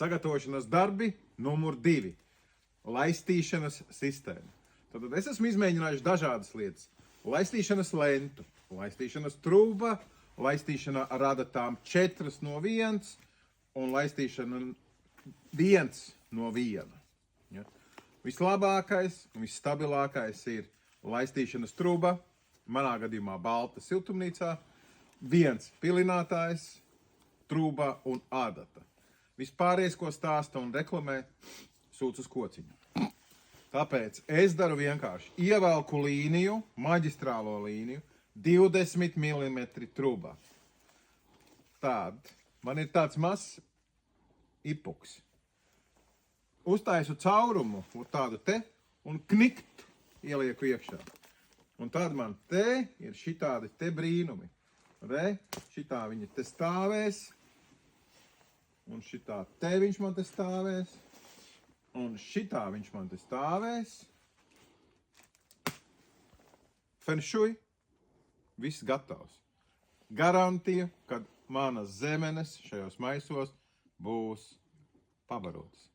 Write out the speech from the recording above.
Sagatavošanas darbi numur 2. Laistīšanas sistēma. Tad es esmu izmēģinājis dažādas lietas. Laistīšanas lentu, laistīšanas trūba, laistīšana ar adatām 4 no 1 un laistīšana 1 no 1. Ja? Vislabākais un visstabilākais ir laistīšanas trūba, manā gadījumā balta siltumnīcā, 1 pilinātājs, trūba un adata. Vispārējais, ko stāsta un reklamē, sūc uz kociņu. Tāpēc es daru vienkārši ievelku līniju, maģistrālo līniju, 20 mm trūbā. Tad man ir tāds mazs ipuks. Uztaisu caurumu, tādu te, un knikt ielieku iekšā. Un tad man te ir šitādi te brīnumi. Re, šitā viņi te stāvēs, un šitā te viņš man te stāvēs. Un šitā viņš man te stāvēs. Fenšuj. Viss gatavs. Garantija, ka manas zemenes šajos maisos būs pabarotas.